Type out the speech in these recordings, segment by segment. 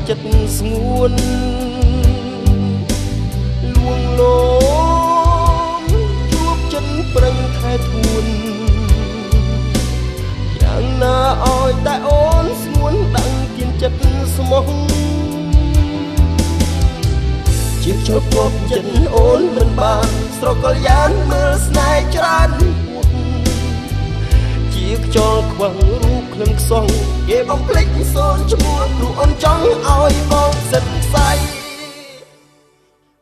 ចិត្តស្ងួនលួងលោមជួបចិនប្រឹងខែធួនយ៉ាងណាឲ្យតែអូនស្ងួនដឹងគៀនចិត្តស្មោះជាចូលគប់ចិត្តអូនមិនបានស្រកលយ៉ាងមើលស្នេហ៍ច្រើនជាខ្យល់ខ្វឹងរូបក្លិនខ្សងគេបំភ្លេចសូនឈ្មោះព្រោះអូនចង់ឲ្យបងសិនផ្សៃ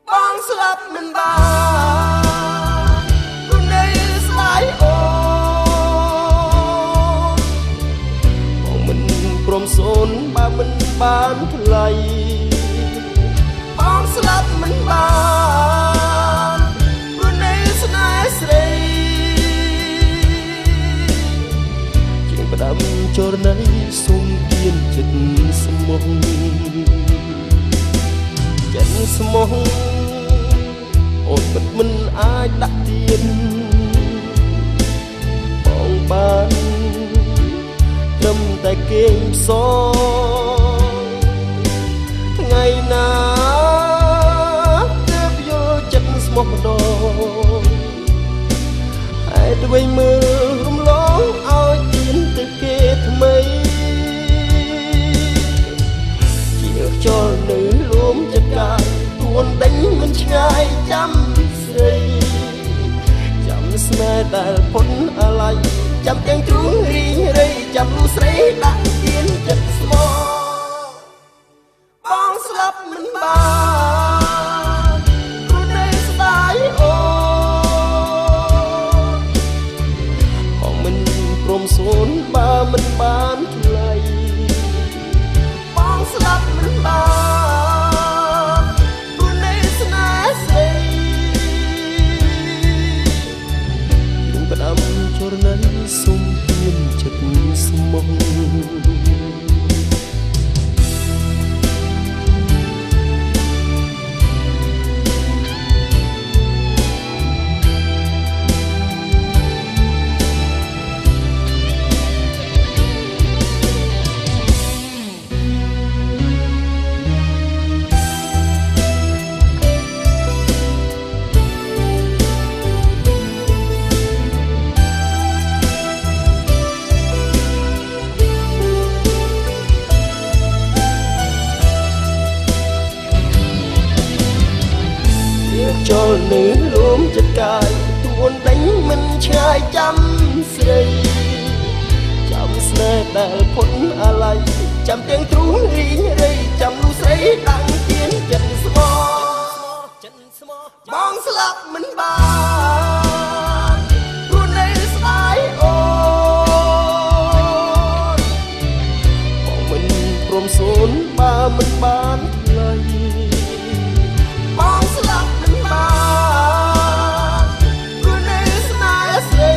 បងស្លាប់មិនបានព្រោះនៅស្ដាយអូនបងមិនព្រមសូនបើមិនបានថ្លៃបងស្លាប់មិនបានព្រោះនៅស្នេហ៍ស្រីជាងផ្ដាំចរណៃសូមទៀនចិត្តស្មោះចិត្តស្មោះអូនមិនអាចដាក់ទៀនបងបានត្រឹមតែគេងផ្សងថ្ងៃណាទើបយល់ចិត្តស្មោះម្ដងហើយទៅវិញមើលរំលងឲ្យទៀនទៅគេថ្មីជាខ្យល់នៅលួមចិត្តកាយទួនដេញមិនឆ្ងាយចាំស្រីចាំស្នេហ៍ដែលផុនអាឡ័យចាំទាំងទ្រូងរីងរៃចាំលូស្រីដាក់ទៀនចិត្តស្មោះបងស្លាប់មិនបានព្រោះនៅស្ដាយអូនបងមិនព្រមសូនបើមិនបានថ្លៃបងស្លាប់មិនបានព្រោះនៅស្នេហ៍ស្រីខ្ញុំផ្ដាំចរណៃសូមទៀនចិត្តស្មោះចូលនៅលួមចិត្តកាយទួនដេញមិនឆ្ងាយចាំស្រីចាំស្នេហ៍ដែលផុនអាឡ័យចាំទាំងទ្រូងរីងរៃចាំលូស្រីដាក់ទៀនចិត្តស្មោះបងស្លាប់មិនបានព្រោះនៅស្ដាយអូនបងមិនព្រមសូនបើមិនបានថ្លៃបងស្លាប់មិនបានព្រោះនៅស្នេហ៍ស្រី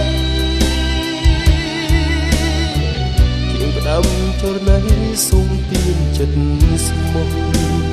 ជាងផ្ដាំចរណៃសូមទៀនចិត្តស្មោះ